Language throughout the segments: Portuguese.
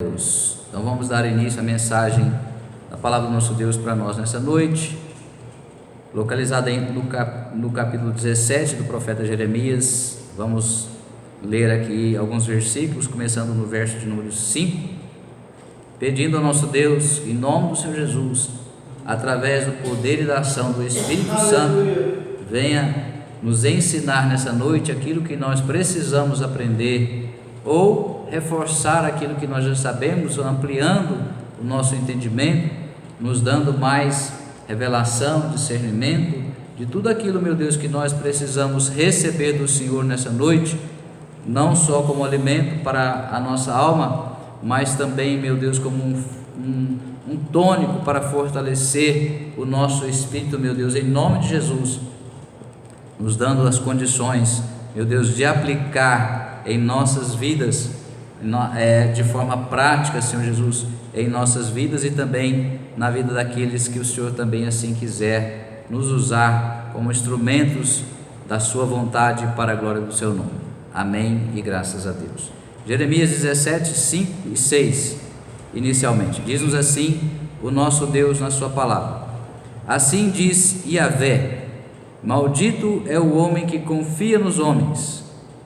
Deus. Então vamos dar início à mensagem da palavra do nosso Deus para nós nessa noite, localizada no capítulo 17 do profeta Jeremias. Vamos ler aqui alguns versículos, começando no verso de número 5, pedindo ao nosso Deus, em nome do Senhor Jesus, através do poder e da ação do Espírito Santo, venha nos ensinar nessa noite aquilo que nós precisamos aprender, ou reforçar aquilo que nós já sabemos, ampliando o nosso entendimento, nos dando mais revelação, discernimento de tudo aquilo, meu Deus, que nós precisamos receber do Senhor nessa noite, não só como alimento para a nossa alma, mas também, meu Deus, como um tônico para fortalecer o nosso espírito, meu Deus, em nome de Jesus, nos dando as condições, meu Deus, de aplicar em nossas vidas, de forma prática, Senhor Jesus, em nossas vidas e também na vida daqueles que o Senhor também assim quiser nos usar como instrumentos da sua vontade para a glória do seu nome. Amém e graças a Deus. Jeremias 17, 5 e 6, inicialmente, diz-nos assim o nosso Deus na sua palavra: assim diz Yahvé: maldito é o homem que confia nos homens,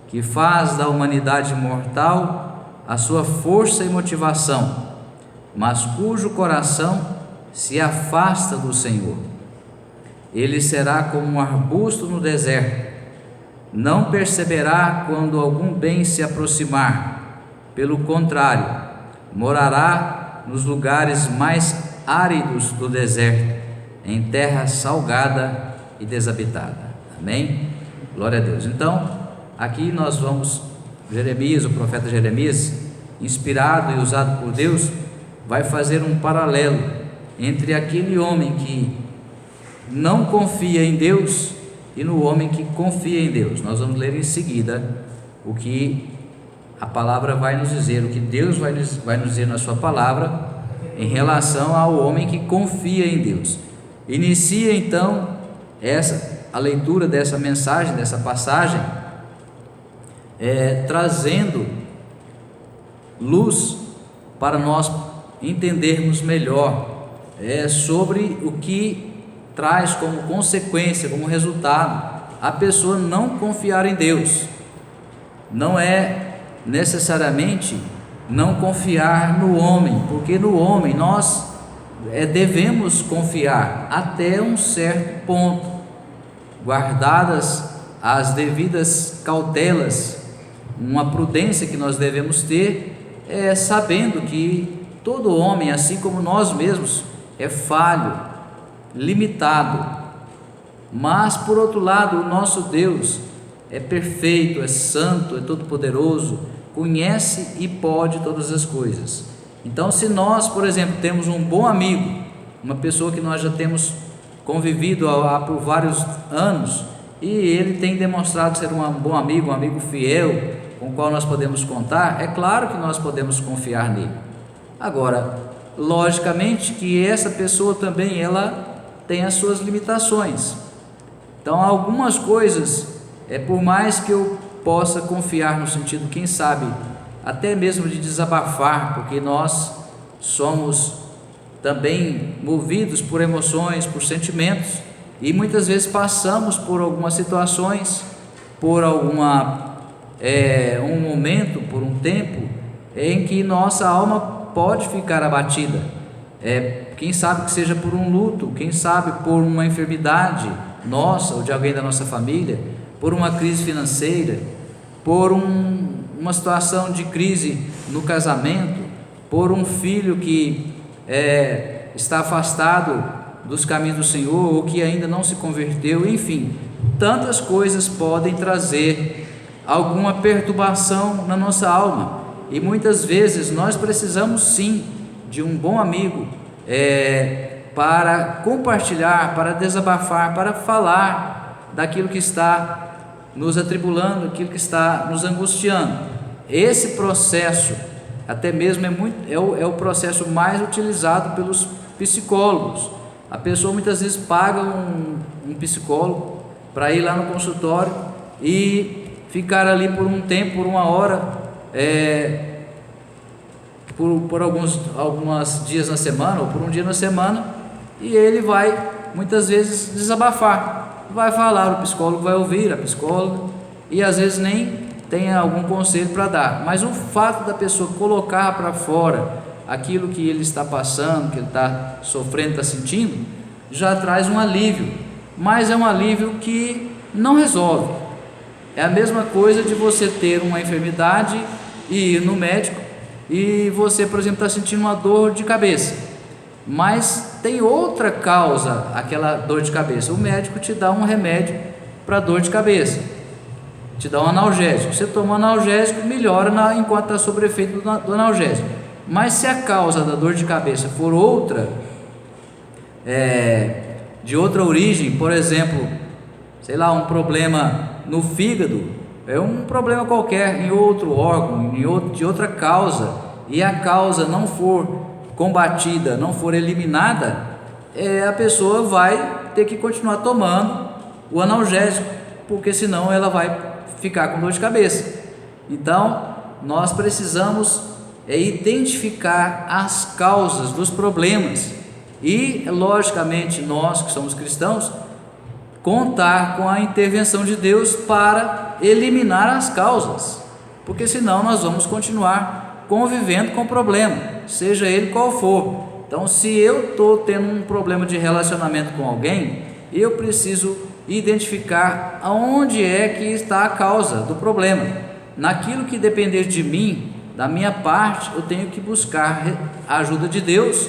que faz da humanidade mortal a sua força e motivação, mas cujo coração se afasta do Senhor. Ele será como um arbusto no deserto, não perceberá quando algum bem se aproximar, pelo contrário, morará nos lugares mais áridos do deserto, em terra salgada e desabitada. Amém? Glória a Deus. Então, aqui nós vamos, Jeremias, o profeta Jeremias, inspirado e usado por Deus, vai fazer um paralelo entre aquele homem que não confia em Deus e no homem que confia em Deus. Nós vamos ler em seguida o que a palavra vai nos dizer, o que Deus vai nos dizer na sua palavra em relação ao homem que confia em Deus. Inicia então a leitura dessa mensagem, dessa passagem, trazendo luz para nós entendermos melhor sobre o que traz como consequência, como resultado, a pessoa não confiar em Deus. Não é necessariamente não confiar no homem, porque no homem nós devemos confiar até um certo ponto, guardadas as devidas cautelas, uma prudência que nós devemos ter, sabendo que todo homem, assim como nós mesmos, é falho, limitado, mas por outro lado o nosso Deus é perfeito, é santo, é todo-poderoso, conhece e pode todas as coisas. Então, se nós, por exemplo, temos um bom amigo, uma pessoa que nós já temos convivido por vários anos, e ele tem demonstrado ser um bom amigo, um amigo fiel, com o qual nós podemos contar, é claro que nós podemos confiar nele. Agora, logicamente que essa pessoa também, ela tem as suas limitações. Então, algumas coisas, por mais que eu possa confiar no sentido, quem sabe, até mesmo de desabafar, porque nós somos também movidos por emoções, por sentimentos, e muitas vezes passamos por algumas situações, por um momento, por um tempo, em que nossa alma pode ficar abatida, quem sabe que seja por um luto, quem sabe por uma enfermidade nossa ou de alguém da nossa família, por uma crise financeira, por uma situação de crise no casamento, por um filho que está afastado dos caminhos do Senhor, ou que ainda não se converteu, enfim, tantas coisas podem trazer alguma perturbação na nossa alma, e muitas vezes nós precisamos sim de um bom amigo para compartilhar, para desabafar, para falar daquilo que está nos atribulando, aquilo que está nos angustiando. Esse processo até mesmo é o processo mais utilizado pelos psicólogos. A pessoa muitas vezes paga um psicólogo para ir lá no consultório e ficar ali por um tempo, por uma hora, por alguns dias na semana, ou por um dia na semana, e ele vai muitas vezes desabafar, vai falar, o psicólogo vai ouvir, a psicóloga, e às vezes nem tem algum conselho para dar, mas o fato da pessoa colocar para fora aquilo que ele está passando, que ele está sofrendo, está sentindo, já traz um alívio, mas é um alívio que não resolve. É a mesma coisa de você ter uma enfermidade e ir no médico e você, por exemplo, está sentindo uma dor de cabeça, mas tem outra causa aquela dor de cabeça. O médico te dá um remédio para dor de cabeça, te dá um analgésico, você toma um analgésico, melhora enquanto está sob efeito do analgésico. Mas se a causa da dor de cabeça for outra, de outra origem, por exemplo, sei lá, um problema no fígado, é um problema qualquer em outro órgão, de outra causa, e a causa não for combatida, não for eliminada, a pessoa vai ter que continuar tomando o analgésico, porque senão ela vai ficar com dor de cabeça. Então nós precisamos identificar as causas dos problemas e, logicamente, nós que somos cristãos, contar com a intervenção de Deus para eliminar as causas, porque senão nós vamos continuar convivendo com o problema, seja ele qual for. Então, se eu estou tendo um problema de relacionamento com alguém, eu preciso identificar aonde é que está a causa do problema. Naquilo que depender de mim, da minha parte, eu tenho que buscar a ajuda de Deus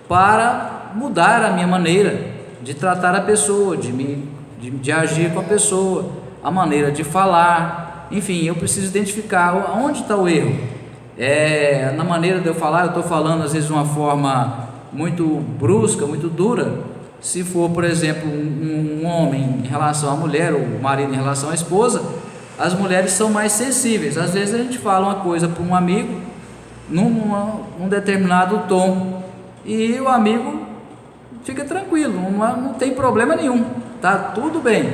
para mudar a minha maneira de tratar a pessoa, de agir com a pessoa, a maneira de falar, enfim, eu preciso identificar onde está o erro. Na maneira de eu falar, eu estou falando às vezes de uma forma muito brusca, muito dura. Se for, por exemplo, um homem em relação à mulher, ou o marido em relação à esposa, as mulheres são mais sensíveis. Às vezes a gente fala uma coisa para um amigo num determinado tom, e o amigo fica tranquilo, não tem problema nenhum, tá tudo bem.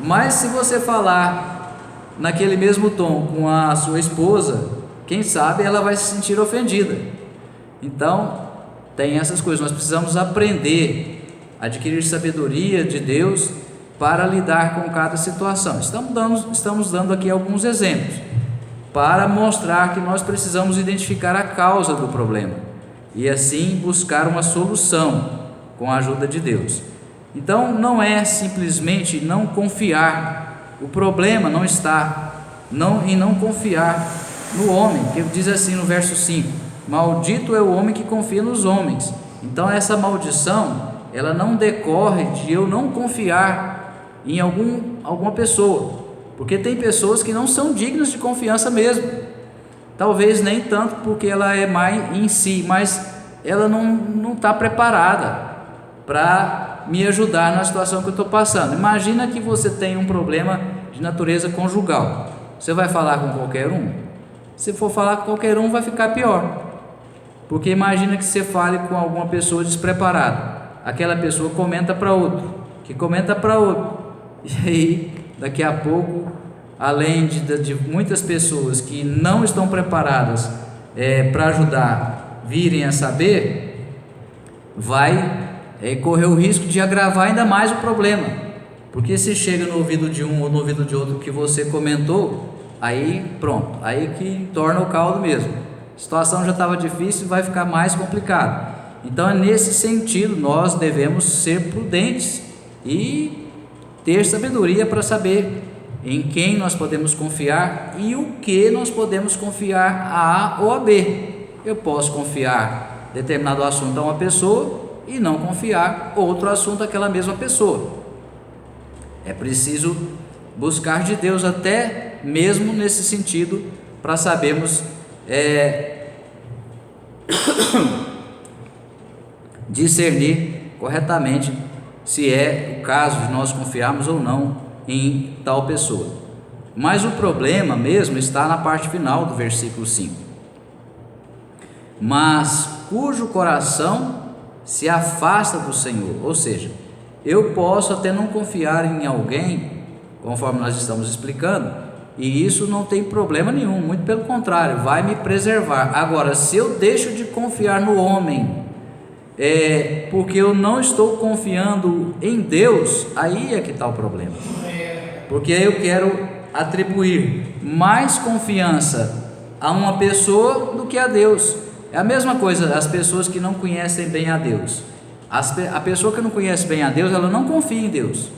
Mas se você falar naquele mesmo tom com a sua esposa, quem sabe ela vai se sentir ofendida. Então tem essas coisas, nós precisamos aprender, adquirir sabedoria de Deus para lidar com cada situação. Estamos dando aqui alguns exemplos para mostrar que nós precisamos identificar a causa do problema e assim buscar uma solução com a ajuda de Deus. Então não é simplesmente não confiar, o problema não está em não confiar no homem, que diz assim no verso 5: maldito é o homem que confia nos homens. Então essa maldição, ela não decorre de eu não confiar em alguma pessoa, porque tem pessoas que não são dignas de confiança mesmo, talvez nem tanto porque ela é má em si, mas ela não está preparada para me ajudar na situação que eu estou passando. Imagina que você tem um problema de natureza conjugal, você vai falar com qualquer um? Se for falar com qualquer um, vai ficar pior, porque imagina que você fale com alguma pessoa despreparada, aquela pessoa comenta para outro, que comenta para outro, e aí daqui a pouco, além de muitas pessoas que não estão preparadas para ajudar virem a saber, vai correr o risco de agravar ainda mais o problema, porque se chega no ouvido de um ou no ouvido de outro que você comentou, aí pronto, aí que torna o caldo mesmo, a situação já estava difícil, vai ficar mais complicado. Então é nesse sentido, nós devemos ser prudentes e ter sabedoria para saber em quem nós podemos confiar e o que nós podemos confiar a A ou a B. Eu posso confiar determinado assunto a uma pessoa e não confiar outro assunto àquela mesma pessoa. É preciso buscar de Deus até mesmo nesse sentido, para sabermos discernir corretamente se é o caso de nós confiarmos ou não em tal pessoa. Mas o problema mesmo está na parte final do versículo 5: mas cujo coração se afasta do Senhor. Ou seja, eu posso até não confiar em alguém, conforme nós estamos explicando, e isso não tem problema nenhum, muito pelo contrário, vai me preservar. Agora, se eu deixo de confiar no homem, porque eu não estou confiando em Deus, aí é que está o problema, porque eu quero atribuir mais confiança a uma pessoa do que a Deus. É a mesma coisa as pessoas que não conhecem bem a Deus. A pessoa que não conhece bem a Deus, ela não confia em Deus.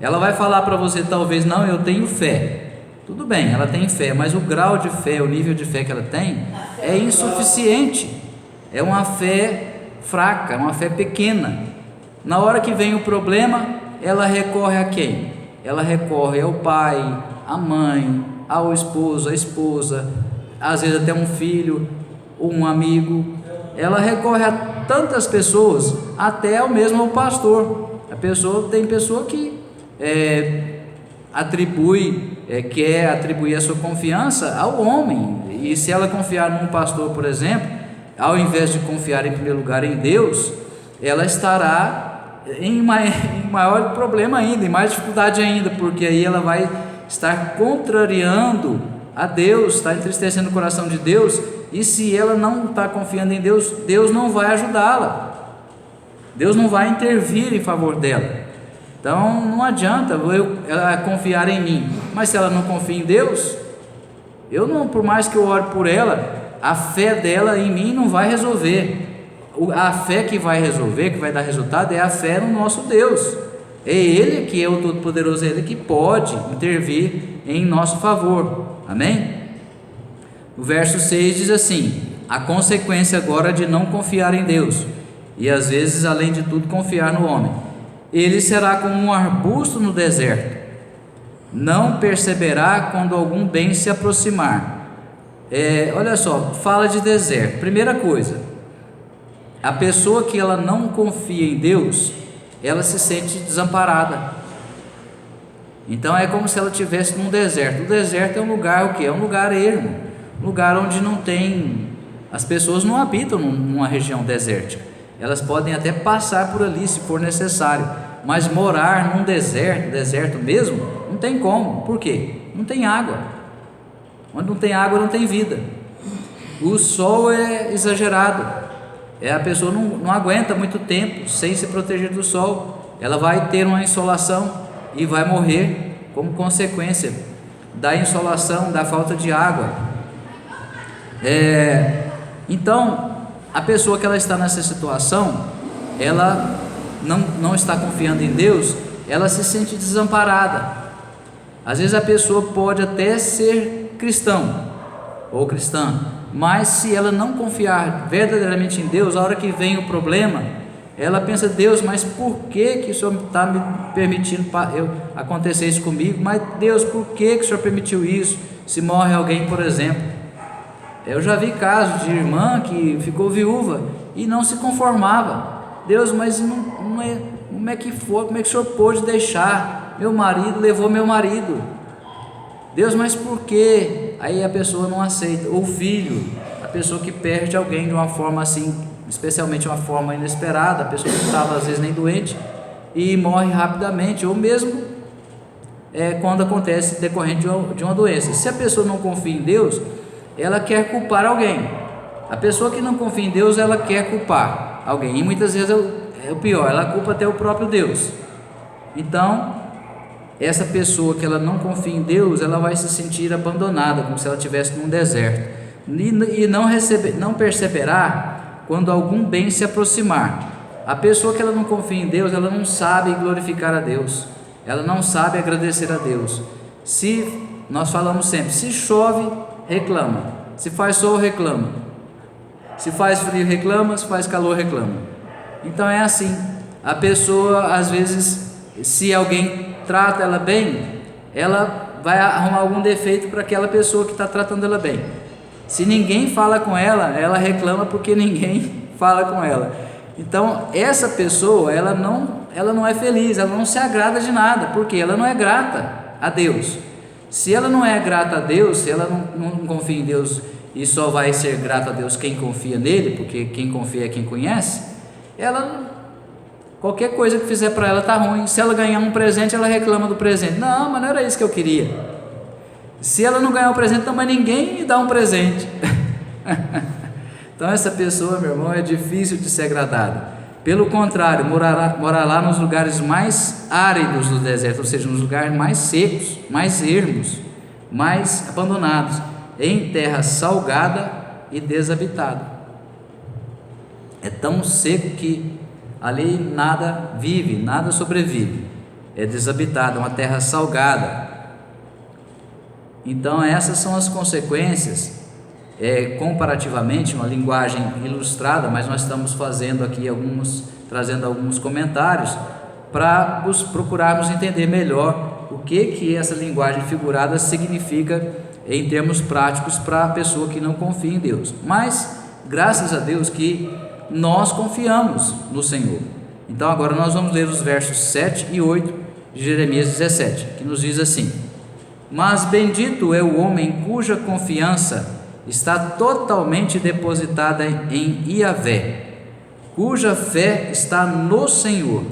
Ela vai falar para você, talvez, não, eu tenho fé. Tudo bem, ela tem fé, mas o grau de fé, o nível de fé que ela tem é insuficiente. É uma fé fraca, é uma fé pequena. Na hora que vem o problema, ela recorre a quem? Ela recorre ao pai, à mãe, ao esposo, à esposa, às vezes até um filho, ou um amigo. Ela recorre a tantas pessoas, até ao mesmo ao pastor. Tem pessoa que quer atribuir a sua confiança ao homem, e se ela confiar num pastor, por exemplo, ao invés de confiar em primeiro lugar em Deus, ela estará em maior problema ainda, em mais dificuldade ainda, porque aí ela vai estar contrariando a Deus, está entristecendo o coração de Deus, e se ela não está confiando em Deus, Deus não vai ajudá-la, Deus não vai intervir em favor dela. Então não adianta ela confiar em mim, mas se ela não confia em Deus, por mais que eu ore por ela, a fé dela em mim não vai resolver. A fé que vai resolver, que vai dar resultado, é a fé no nosso Deus. É Ele que é o Todo-Poderoso, é Ele que pode intervir em nosso favor. Amém? O verso 6 diz assim: a consequência agora de não confiar em Deus, e às vezes, além de tudo, confiar no homem: ele será como um arbusto no deserto, não perceberá quando algum bem se aproximar. Olha só, fala de deserto. Primeira coisa, a pessoa que ela não confia em Deus, ela se sente desamparada. Então é como se ela estivesse num deserto. O deserto é um lugar o quê? É um lugar ermo, um lugar onde não tem, as pessoas não habitam numa região desértica. Elas podem até passar por ali se for necessário, mas morar num deserto mesmo, não tem como. Por quê? Não tem água. Onde não tem água não tem vida. O sol é exagerado, a pessoa não aguenta muito tempo sem se proteger do sol. Ela vai ter uma insolação e vai morrer como consequência da insolação, da falta de água. Então a pessoa que ela está nessa situação, ela não está confiando em Deus, ela se sente desamparada. Às vezes a pessoa pode até ser cristão ou cristã, mas se ela não confiar verdadeiramente em Deus, a hora que vem o problema, ela pensa: Deus, mas por que o Senhor está me permitindo acontecer isso comigo? Mas Deus, por que o Senhor permitiu isso? Se morre alguém, por exemplo. Eu já vi casos de irmã que ficou viúva e não se conformava. Deus, mas como é que o Senhor pôde deixar? Meu marido levou meu marido. Deus, mas por quê? Aí a pessoa não aceita. Ou o filho, a pessoa que perde alguém de uma forma assim, especialmente uma forma inesperada, a pessoa que estava às vezes nem doente e morre rapidamente, ou mesmo quando acontece decorrente de uma doença. Se a pessoa não confia em Deus, ela quer culpar alguém. A pessoa que não confia em Deus, ela quer culpar alguém, e muitas vezes é o pior, ela culpa até o próprio Deus. Então essa pessoa que ela não confia em Deus, ela vai se sentir abandonada, como se ela estivesse num deserto, e não perceberá quando algum bem se aproximar. A pessoa que ela não confia em Deus, ela não sabe glorificar a Deus, ela não sabe agradecer a Deus. Nós falamos sempre: se chove, reclama; se faz sol, reclama; se faz frio, reclama; se faz calor, reclama. Então é assim, a pessoa às vezes, se alguém trata ela bem, ela vai arrumar algum defeito para aquela pessoa que está tratando ela bem. Se ninguém fala com ela, ela reclama porque ninguém fala com ela. Então essa pessoa, ela não é feliz, ela não se agrada de nada, porque ela não é grata a Deus. Se ela não é grata a Deus, se ela não confia em Deus, e só vai ser grata a Deus quem confia nele, porque quem confia é quem conhece, qualquer coisa que fizer para ela está ruim. Se ela ganhar um presente, ela reclama do presente: não, mas não era isso que eu queria. Se ela não ganhar o presente, também ninguém me dá um presente. Então essa pessoa, meu irmão, é difícil de ser agradada. Pelo contrário, morar lá nos lugares mais áridos do deserto, ou seja, nos lugares mais secos, mais ermos, mais abandonados, em terra salgada e desabitada. É tão seco que ali nada vive, nada sobrevive. É desabitada, uma terra salgada. Então essas são as consequências. Comparativamente, uma linguagem ilustrada, mas nós estamos fazendo aqui trazendo alguns comentários para procurarmos entender melhor o que essa linguagem figurada significa em termos práticos para a pessoa que não confia em Deus. Mas graças a Deus que nós confiamos no Senhor. Então agora nós vamos ler os versos 7 e 8 de Jeremias 17, que nos diz assim: mas bendito é o homem cuja confiança está totalmente depositada em Yahvé, cuja fé está no Senhor.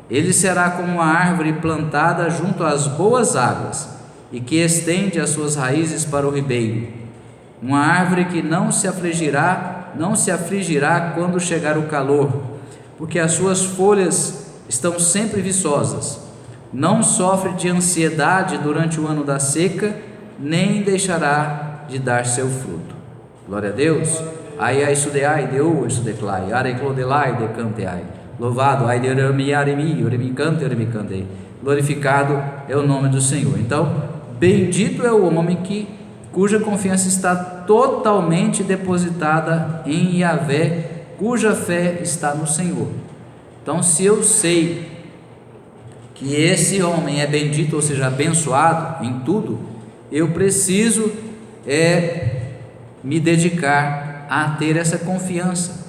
Ele será como uma árvore plantada junto às boas águas e que estende as suas raízes para o ribeiro, uma árvore que não se afligirá quando chegar o calor, porque as suas folhas estão sempre viçosas, não sofre de ansiedade durante o ano da seca, nem deixará de dar seu fruto. Glória a Deus. Ai sudeai deu sudeclai, are clodelai decanteai. Louvado ai de oremi cante. Glorificado é o nome do Senhor. Então, bendito é o homem cuja confiança está totalmente depositada em Yahvé, cuja fé está no Senhor. Então, se eu sei que esse homem é bendito, ou seja, abençoado em tudo, eu preciso me dedicar a ter essa confiança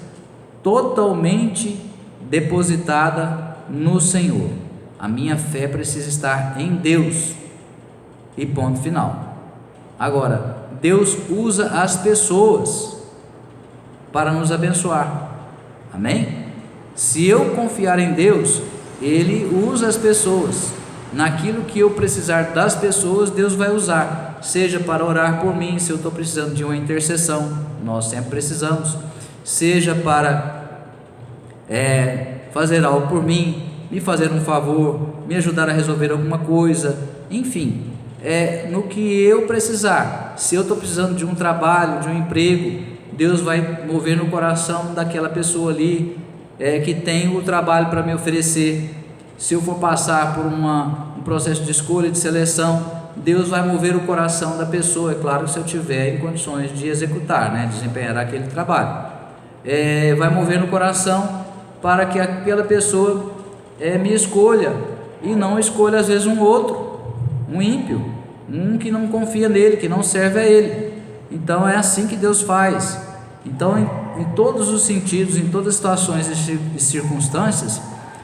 totalmente depositada no Senhor. A minha fé precisa estar em Deus, e ponto final. Agora, Deus usa as pessoas para nos abençoar, amém? Se eu confiar em Deus, Ele usa as pessoas. Naquilo que eu precisar das pessoas, Deus vai usar, seja para orar por mim, se eu estou precisando de uma intercessão, nós sempre precisamos, seja para fazer algo por mim, me fazer um favor, me ajudar a resolver alguma coisa, enfim, no que eu precisar. Se eu estou precisando de um trabalho, de um emprego, Deus vai mover no coração daquela pessoa ali que tem o trabalho para me oferecer. Se eu for passar por um processo de escolha, de seleção, Deus vai mover o coração da pessoa, é claro, se eu tiver em condições de executar, desempenhar aquele trabalho, vai mover no coração para que aquela pessoa me escolha, e não escolha às vezes um outro, um ímpio, um que não confia nele, que não serve a ele. Então é assim que Deus faz. Então em todos os sentidos, em todas as situações e circunstâncias,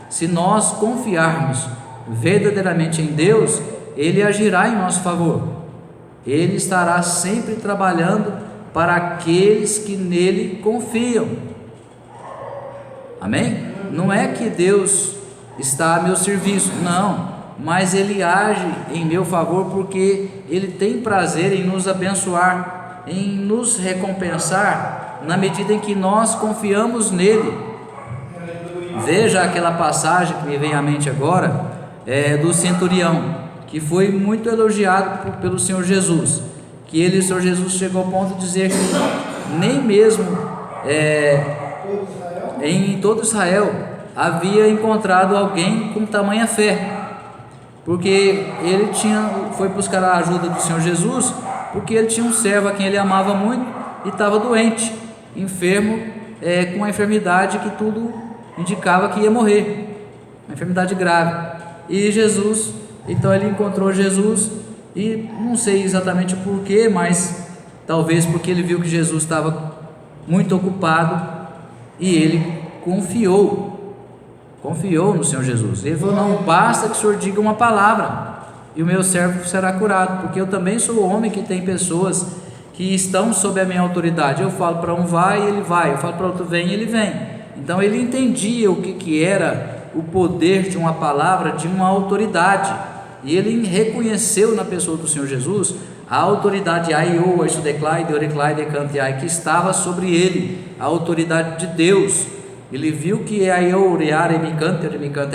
se nós confiarmos verdadeiramente em Deus, Ele agirá em nosso favor. Ele estará sempre trabalhando para aqueles que nele confiam. Amém? Não é que Deus está a meu serviço, não, mas Ele age em meu favor porque Ele tem prazer em nos abençoar, em nos recompensar na medida em que nós confiamos nele. Veja aquela passagem que me vem à mente agora, do centurião, que foi muito elogiado pelo Senhor Jesus, que o Senhor Jesus chegou ao ponto de dizer que nem mesmo em todo Israel havia encontrado alguém com tamanha fé, porque ele foi buscar a ajuda do Senhor Jesus, porque ele tinha um servo a quem ele amava muito e estava doente, enfermo, com uma enfermidade que tudo indicava que ia morrer, uma enfermidade grave. E Jesus, então ele encontrou Jesus, e não sei exatamente o porquê, mas talvez porque ele viu que Jesus estava muito ocupado, e ele confiou no Senhor Jesus. Ele falou: não, basta que o Senhor diga uma palavra e o meu servo será curado, porque eu também sou homem que tem pessoas que estão sob a minha autoridade. Eu falo para um vai, ele vai, eu falo para outro vem, ele vem. Então ele entendia o que era o poder de uma palavra, de uma autoridade, e ele reconheceu na pessoa do Senhor Jesus a autoridade aiô, isso declai, deoreclai, decanteai, que estava sobre ele, a autoridade de Deus. Ele viu que aiô, urear, emicante,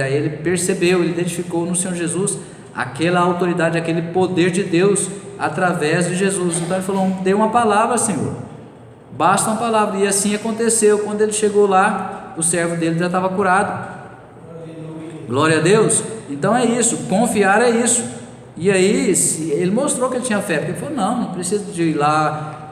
aí ele percebeu, ele identificou no Senhor Jesus aquela autoridade, aquele poder de Deus através de Jesus. Então ele falou: dê uma palavra, Senhor, basta uma palavra. E assim aconteceu. Quando ele chegou lá, o servo dele já estava curado. Glória a Deus. Então é isso, confiar é isso. E aí ele mostrou que ele tinha fé, porque ele falou: não precisa de ir lá,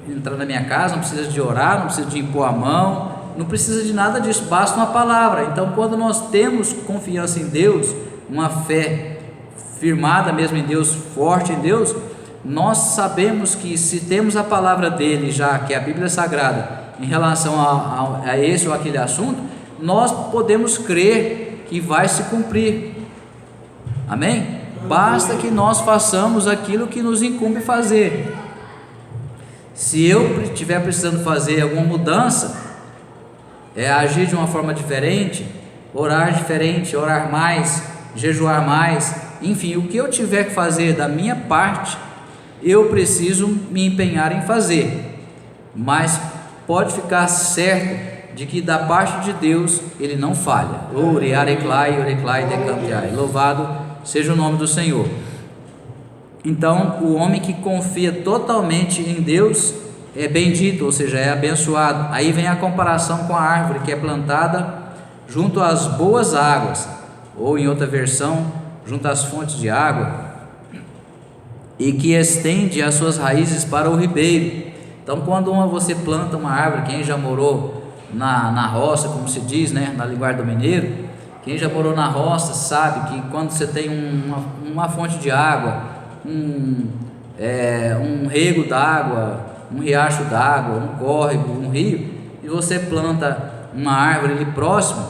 entrar na minha casa, não precisa de orar, não precisa de impor a mão, não precisa de nada disso, basta uma palavra. Então, quando nós temos confiança em Deus, uma fé firmada mesmo em Deus, forte em Deus, nós sabemos que se temos a palavra dele, já que é a Bíblia Sagrada, em relação a esse ou aquele assunto, nós podemos crer que vai se cumprir. Amém? Basta que nós façamos aquilo que nos incumbe fazer. Se eu estiver precisando fazer alguma mudança, agir de uma forma diferente, orar mais, jejuar mais, enfim, o que eu tiver que fazer da minha parte, eu preciso me empenhar em fazer. Mas pode ficar certo de que da parte de Deus ele não falha. Louvado seja o nome do Senhor. Então, o homem que confia totalmente em Deus é bendito, ou seja, é abençoado. Aí vem a comparação com a árvore que é plantada junto às boas águas, ou em outra versão, junto às fontes de água, e que estende as suas raízes para o ribeiro. Então, quando você planta uma árvore, quem já morou na roça, como se diz, né, na linguagem do mineiro, quem já morou na roça sabe que quando você tem uma fonte de água, um rego d'água, um riacho d'água, um córrego, um rio, e você planta uma árvore ali próximo,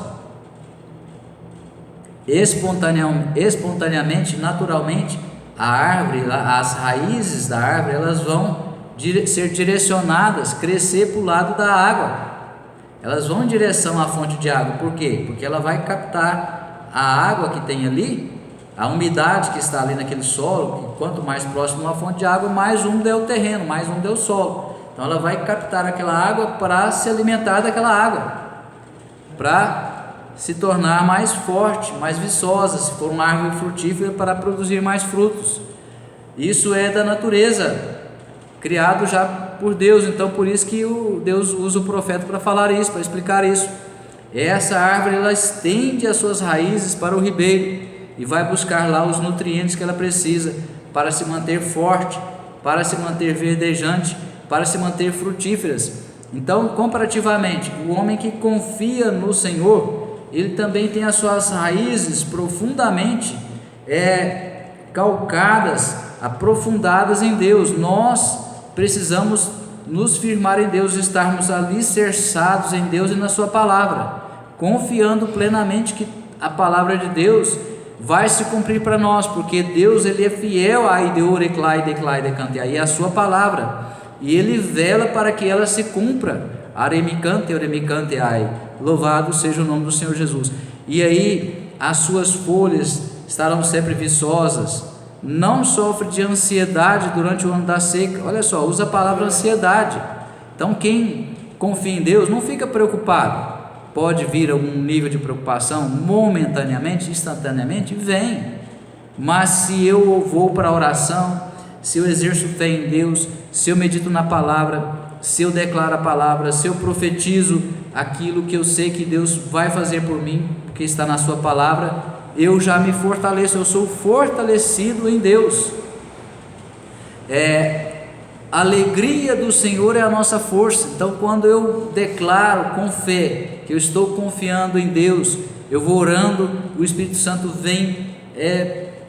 espontaneamente, naturalmente, a árvore, as raízes da árvore, elas vão ser direcionadas, crescer para o lado da água, elas vão em direção à fonte de água. Por quê? Porque ela vai captar a água que tem ali, a umidade que está ali naquele solo, que quanto mais próximo uma fonte de água, mais úmido é o terreno, mais úmido é o solo. Então ela vai captar aquela água para se alimentar daquela água, para se tornar mais forte, mais viçosa, se for uma árvore frutífera, para produzir mais frutos. Isso é da natureza, criado já por Deus. Então por isso que Deus usa o profeta para falar isso, para explicar isso. Essa árvore, ela estende as suas raízes para o ribeiro e vai buscar lá os nutrientes que ela precisa para se manter forte, para se manter verdejante, para se manter frutíferas. Então, comparativamente, o homem que confia no Senhor, ele também tem as suas raízes profundamente calcadas, aprofundadas em Deus. Nós precisamos nos firmar em Deus, estarmos alicerçados em Deus e na sua palavra, confiando plenamente que a palavra de Deus vai se cumprir para nós, porque Deus, ele é fiel a e a sua palavra, e ele vela para que ela se cumpra. Louvado seja o nome do Senhor Jesus. E aí as suas folhas estarão sempre viçosas, não sofre de ansiedade durante o ano da seca. Olha só, usa a palavra ansiedade. Então quem confia em Deus não fica preocupado. Pode vir algum nível de preocupação momentaneamente, instantaneamente, vem. Mas se eu vou para a oração, se eu exerço fé em Deus, se eu medito na palavra, se eu declaro a palavra, se eu profetizo aquilo que eu sei que Deus vai fazer por mim, porque está na sua palavra, eu já me fortaleço, eu sou fortalecido em Deus. A alegria do Senhor é a nossa força. Então quando eu declaro com fé que eu estou confiando em Deus, eu vou orando, o Espírito Santo vem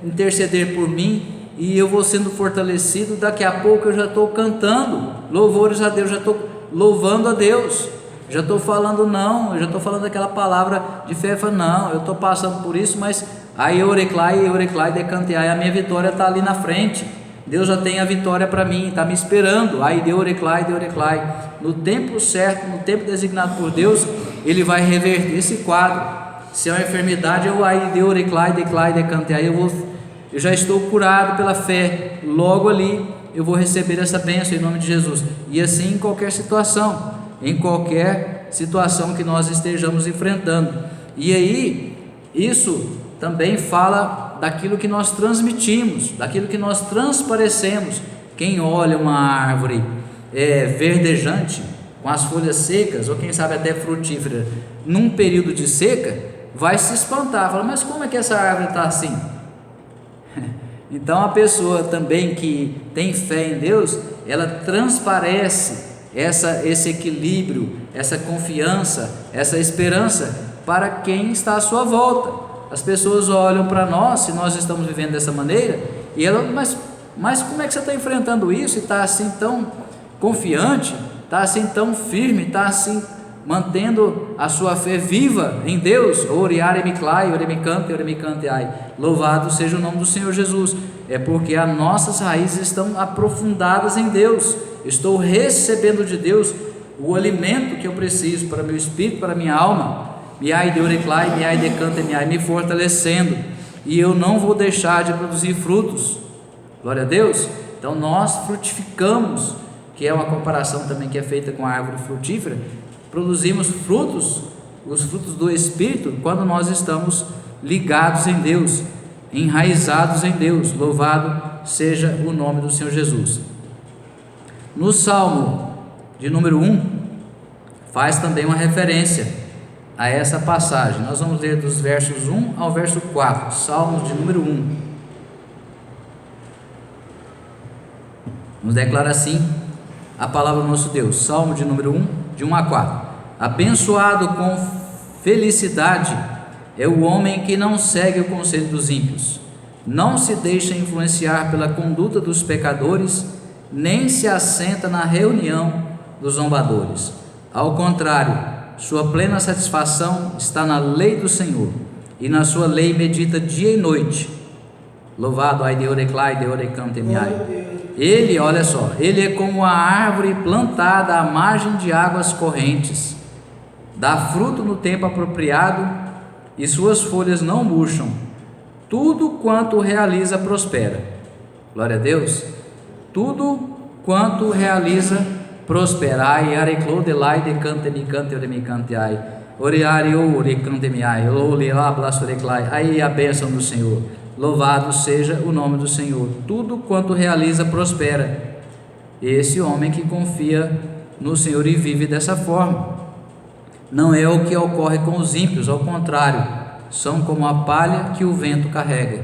interceder por mim, e eu vou sendo fortalecido. Daqui a pouco eu já estou cantando louvores a Deus, já estou louvando a Deus, já estou falando eu já estou falando aquela palavra de fé, não, eu estou passando por isso, mas aí eureclai, decanteai, a minha vitória está ali na frente, Deus já tem a vitória para mim, está me esperando. Aí eureclai, no tempo certo, no tempo designado por Deus, Ele vai reverter esse quadro. Se é uma enfermidade, aí eureclai, decanteai, eu já estou curado pela fé, logo ali eu vou receber essa bênção em nome de Jesus. E assim em qualquer situação que nós estejamos enfrentando. E aí, isso também fala daquilo que nós transmitimos, daquilo que nós transparecemos. Quem olha uma árvore verdejante, com as folhas secas, ou quem sabe até frutífera, num período de seca, vai se espantar, fala, mas como é que essa árvore está assim? Então a pessoa também que tem fé em Deus, ela transparece esse equilíbrio, essa confiança, essa esperança para quem está à sua volta. As pessoas olham para nós, se nós estamos vivendo dessa maneira, e elas, mas como é que você está enfrentando isso e está assim tão confiante, está assim tão firme, está assim mantendo a sua fé viva em Deus? Louvado seja o nome do Senhor Jesus. É porque as nossas raízes estão aprofundadas em Deus. Estou recebendo de Deus o alimento que eu preciso para meu espírito, para minha alma, me fortalecendo, e eu não vou deixar de produzir frutos. Glória a Deus. Então nós frutificamos, que é uma comparação também que é feita com a árvore frutífera. Produzimos frutos, os frutos do Espírito, quando nós estamos ligados em Deus, enraizados em Deus. Louvado seja o nome do Senhor Jesus. No Salmo de número 1, faz também uma referência a essa passagem. Nós vamos ler dos versos 1 ao verso 4, Salmos de número 1. Nos declara assim a palavra do nosso Deus, Salmo de número 1, de 1 a 4. Abençoado com felicidade é o homem que não segue o conselho dos ímpios, não se deixa influenciar pela conduta dos pecadores, nem se assenta na reunião dos zombadores. Ao contrário, sua plena satisfação está na lei do Senhor, e na sua lei medita dia e noite. Louvado ele, olha só, ele é como a árvore plantada à margem de águas correntes, dá fruto no tempo apropriado, e suas folhas não murcham. Tudo quanto realiza prospera. Glória a Deus. Tudo quanto realiza prosperai. Aí a bênção do Senhor. Louvado seja o nome do Senhor. Tudo quanto realiza prospera. Esse homem que confia no Senhor e vive dessa forma. Não é o que ocorre com os ímpios, ao contrário, são como a palha que o vento carrega.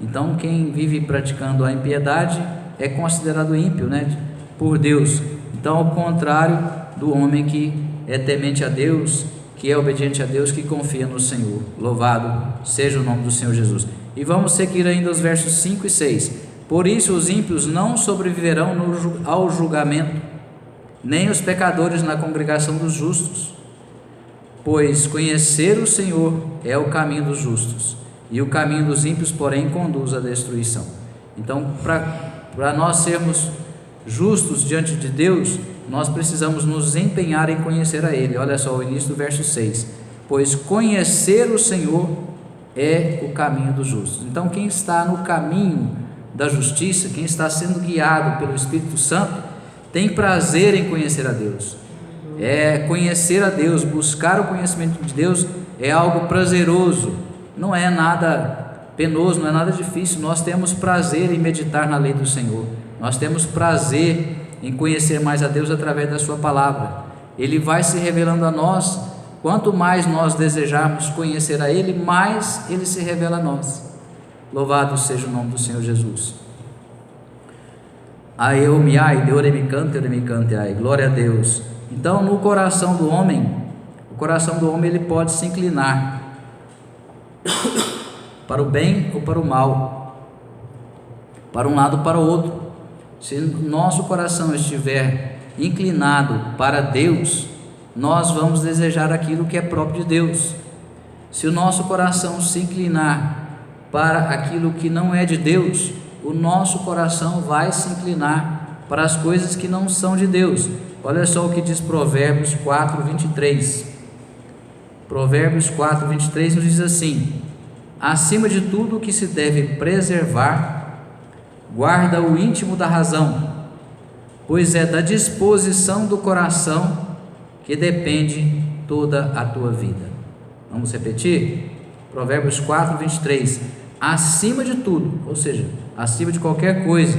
Então quem vive praticando a impiedade é considerado ímpio, por Deus. Então, ao contrário do homem que é temente a Deus, que é obediente a Deus, que confia no Senhor. Louvado seja o nome do Senhor Jesus. E vamos seguir ainda os versos 5 e 6. Por isso os ímpios não sobreviverão ao julgamento, nem os pecadores na congregação dos justos. Pois conhecer o Senhor é o caminho dos justos, e o caminho dos ímpios, porém, conduz à destruição. Então, para nós sermos justos diante de Deus, nós precisamos nos empenhar em conhecer a Ele. Olha só o início do verso 6. Pois conhecer o Senhor é o caminho dos justos. Então quem está no caminho da justiça, quem está sendo guiado pelo Espírito Santo, tem prazer em conhecer a Deus. Conhecer a Deus, buscar o conhecimento de Deus é algo prazeroso, não é nada penoso, não é nada difícil. Nós temos prazer em meditar na lei do Senhor, nós temos prazer em conhecer mais a Deus através da sua palavra. Ele vai se revelando a nós. Quanto mais nós desejarmos conhecer a Ele, mais Ele se revela a nós. Louvado seja o nome do Senhor Jesus. Glória a Deus. Então, no coração do homem, ele pode se inclinar para o bem ou para o mal, para um lado ou para o outro. Se nosso coração estiver inclinado para Deus, nós vamos desejar aquilo que é próprio de Deus. Se o nosso coração se inclinar para aquilo que não é de Deus, o nosso coração vai se inclinar para as coisas que não são de Deus. Olha só o que diz Provérbios 4, 23. Provérbios 4, 23 nos diz assim: acima de tudo o que se deve preservar, guarda o íntimo da razão, pois é da disposição do coração que depende toda a tua vida. Vamos repetir? Provérbios 4, 23. Acima de tudo, ou seja, acima de qualquer coisa,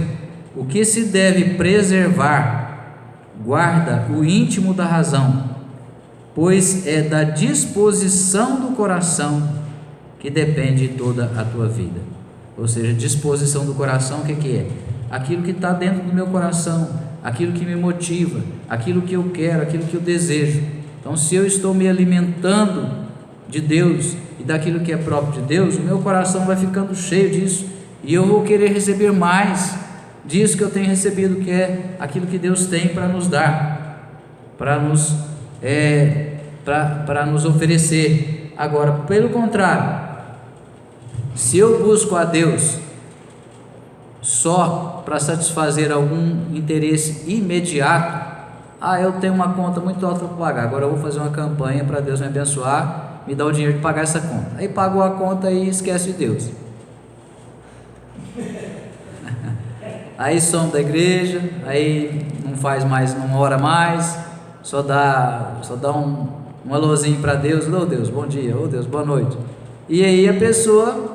o que se deve preservar, guarda o íntimo da razão, pois é da disposição do coração que depende toda a tua vida. Ou seja, disposição do coração, o que é? Aquilo que está dentro do meu coração, aquilo que me motiva, aquilo que eu quero, aquilo que eu desejo. Então, se eu estou me alimentando de Deus e daquilo que é próprio de Deus, o meu coração vai ficando cheio disso, e eu vou querer receber mais disso que eu tenho recebido, que é aquilo que Deus tem para nos dar, para nos oferecer. Agora, pelo contrário, se eu busco a Deus só para satisfazer algum interesse imediato, eu tenho uma conta muito alta para pagar, agora eu vou fazer uma campanha para Deus me abençoar, me dar o dinheiro de pagar essa conta. Aí pagou a conta e esquece de Deus. Aí some da igreja, aí não faz mais, não ora mais, só dá um alôzinho para Deus. Ô Deus, bom dia, ô Deus, boa noite. E aí a pessoa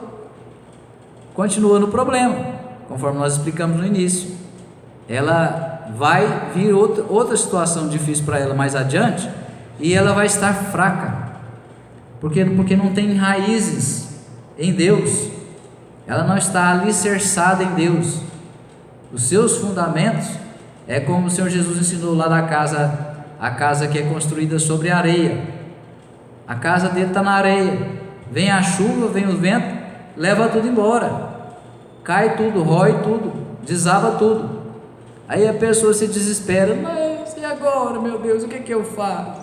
continua no problema, conforme nós explicamos no início. Ela vai vir outra situação difícil para ela mais adiante, e ela vai estar fraca, porque não tem raízes em Deus, ela não está alicerçada em Deus. Os seus fundamentos é como o Senhor Jesus ensinou lá da casa, a casa que é construída sobre areia. A casa dele está na areia, vem a chuva, vem o vento, leva tudo embora, cai tudo, rói tudo, desaba tudo. Aí a pessoa se desespera, mas e agora, meu Deus, o que eu faço?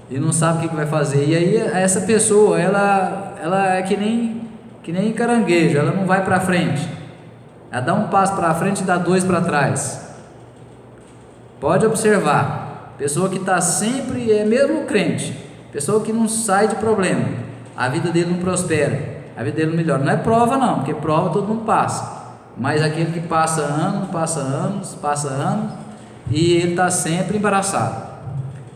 E não sabe o que vai fazer. E aí essa pessoa, ela é que nem caranguejo, ela não vai para frente, ela dá um passo para frente e dá dois para trás. Pode observar, pessoa que está sempre, mesmo crente, pessoa que não sai de problema, a vida dele não prospera, a vida dele não melhora. Não é prova não, porque prova todo mundo passa, mas aquele que passa anos, e ele está sempre embaraçado,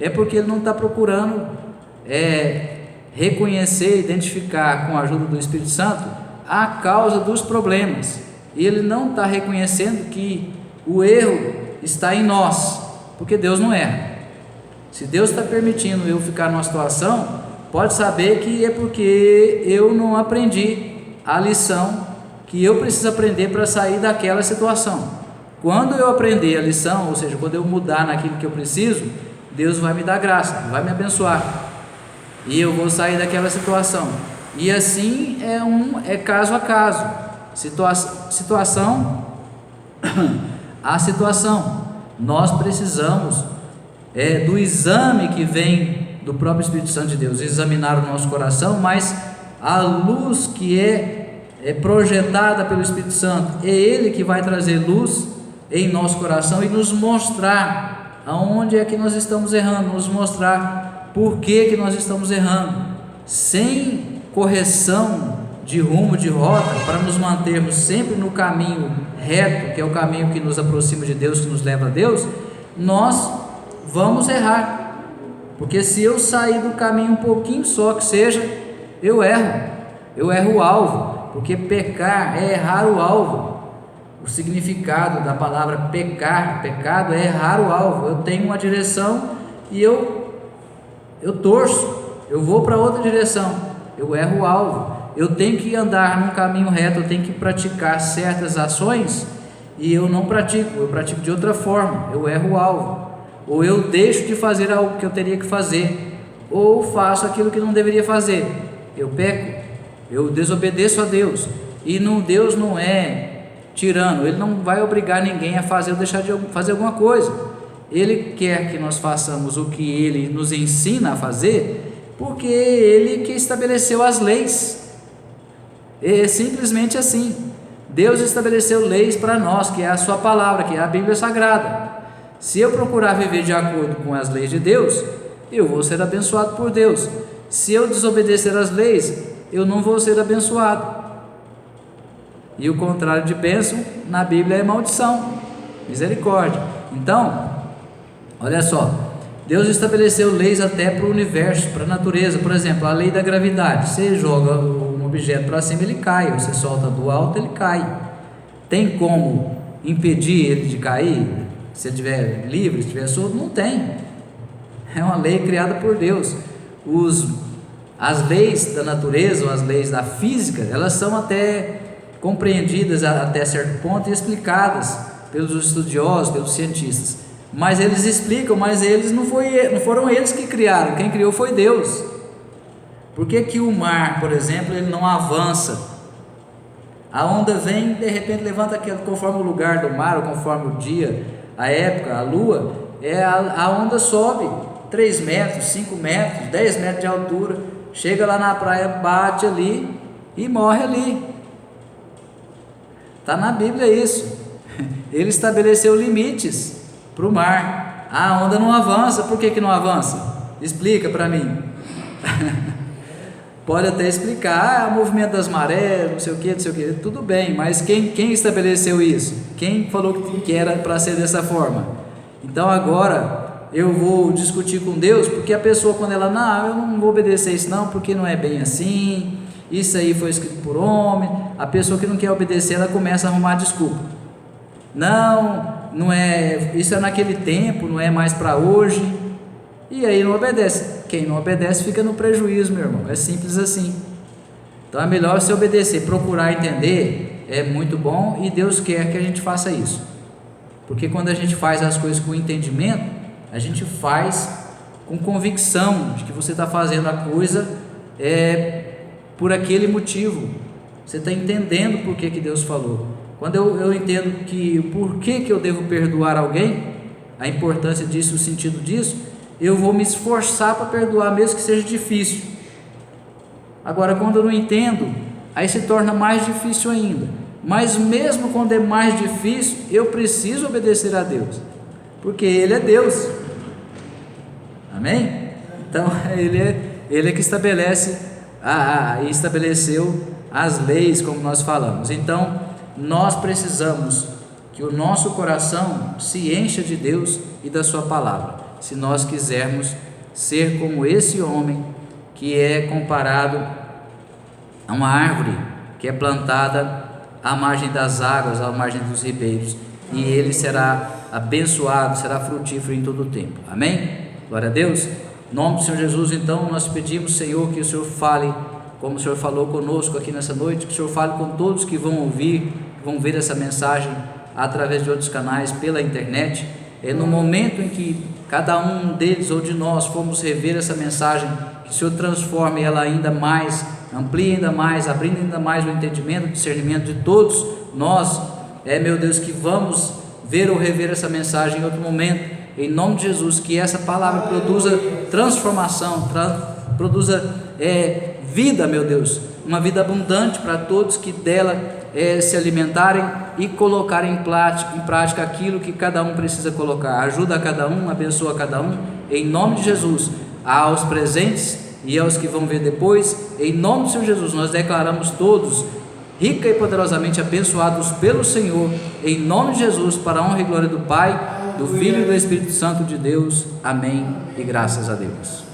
é porque ele não está procurando reconhecer, identificar com a ajuda do Espírito Santo a causa dos problemas, e ele não está reconhecendo que o erro está em nós, porque Deus não erra. Se Deus está permitindo eu ficar numa situação, pode saber que é porque eu não aprendi a lição que eu preciso aprender para sair daquela situação. Quando eu aprender a lição, ou seja, quando eu mudar naquilo que eu preciso, Deus vai me dar graça, vai me abençoar, e eu vou sair daquela situação. E assim é caso a caso, situação a situação. Nós precisamos do exame que vem do próprio Espírito Santo de Deus, examinar o nosso coração, mas a luz que é projetada pelo Espírito Santo, é Ele que vai trazer luz em nosso coração e nos mostrar aonde é que nós estamos errando, nos mostrar por que nós estamos errando, sem correção de rumo, de rota, para nos mantermos sempre no caminho reto, que é o caminho que nos aproxima de Deus, que nos leva a Deus. Nós vamos errar, porque se eu sair do caminho um pouquinho só que seja, eu erro o alvo, porque pecar é errar o alvo. O significado da palavra pecado é errar o alvo. Eu tenho uma direção e eu torço, eu vou para outra direção, eu erro o alvo. Eu tenho que andar num caminho reto, eu tenho que praticar certas ações e eu não pratico, eu pratico de outra forma, eu erro o alvo, ou eu deixo de fazer algo que eu teria que fazer, ou faço aquilo que não deveria fazer, eu peco, eu desobedeço a Deus. E Deus não é tirano, Ele não vai obrigar ninguém a fazer ou deixar de fazer alguma coisa. Ele quer que nós façamos o que Ele nos ensina a fazer, porque Ele que estabeleceu as leis. É simplesmente assim. Deus estabeleceu leis para nós, que é a sua palavra, que é a Bíblia Sagrada. Se eu procurar viver de acordo com as leis de Deus, eu vou ser abençoado por Deus. Se eu desobedecer as leis, eu não vou ser abençoado. E o contrário de bênção na Bíblia é maldição. Misericórdia. Então, olha só, Deus estabeleceu leis até para o universo, para a natureza. Por exemplo, a lei da gravidade. Você joga um objeto para cima, ele cai. Você solta do alto, ele cai. Tem como impedir ele de cair? Se ele estiver livre, se estiver solto? Não tem. É uma lei criada por Deus. As leis da natureza, ou as leis da física, elas são até compreendidas até certo ponto e explicadas pelos estudiosos, pelos cientistas. Mas eles explicam, mas eles não foram eles que criaram. Quem criou foi Deus. Por que o mar, por exemplo, ele não avança? A onda vem, de repente levanta conforme o lugar do mar, ou conforme o dia, a época, a lua, a onda sobe 3 metros, 5 metros, 10 metros de altura, chega lá na praia, bate ali e morre ali. Está na Bíblia isso. Ele estabeleceu limites para o mar. A onda não avança. Por que não avança? Explica para mim. Pode até explicar, o movimento das marés, não sei o que, tudo bem, mas quem estabeleceu isso? Quem falou que era para ser dessa forma? Então agora eu vou discutir com Deus, porque a pessoa, quando ela, não, eu não vou obedecer isso não, porque não é bem assim, isso aí foi escrito por homem. A pessoa que não quer obedecer, ela começa a arrumar desculpa. Não é, isso é naquele tempo, não é mais para hoje, e aí não obedece. Quem não obedece fica no prejuízo, meu irmão, é simples assim. Então é melhor você obedecer, procurar entender, é muito bom, e Deus quer que a gente faça isso, porque quando a gente faz as coisas com entendimento, a gente faz com convicção de que você está fazendo a coisa por aquele motivo, você está entendendo por que Deus falou. Quando eu entendo que por que eu devo perdoar alguém, a importância disso, o sentido disso, eu vou me esforçar para perdoar, mesmo que seja difícil. Agora, quando eu não entendo, aí se torna mais difícil ainda. Mas mesmo quando é mais difícil, eu preciso obedecer a Deus, porque Ele é Deus. Amém? Então Ele é que estabelece e estabeleceu as leis, como nós falamos. Então nós precisamos que o nosso coração se encha de Deus e da sua palavra, se nós quisermos ser como esse homem que é comparado a uma árvore que é plantada à margem das águas, à margem dos ribeiros, e ele será abençoado, será frutífero em todo o tempo. Amém? Glória a Deus. Em nome do Senhor Jesus, então, nós pedimos, Senhor, que o Senhor fale, como o Senhor falou conosco aqui nessa noite, que o Senhor fale com todos que vão ouvir, vão ver essa mensagem através de outros canais, pela internet. No momento em que cada um deles ou de nós formos rever essa mensagem, que o Senhor transforme ela ainda mais, amplie ainda mais, abrindo ainda mais o entendimento, o discernimento de todos nós, meu Deus, que vamos ver ou rever essa mensagem em outro momento, em nome de Jesus, que essa palavra produza transformação, produza vida, meu Deus, uma vida abundante para todos que dela se alimentarem e colocarem em prática aquilo que cada um precisa colocar. Ajuda a cada um, abençoa a cada um, em nome de Jesus, aos presentes e aos que vão ver depois, em nome do Senhor Jesus, nós declaramos todos rica e poderosamente abençoados pelo Senhor, em nome de Jesus, para a honra e glória do Pai, do Filho e do Espírito Santo de Deus. Amém e graças a Deus.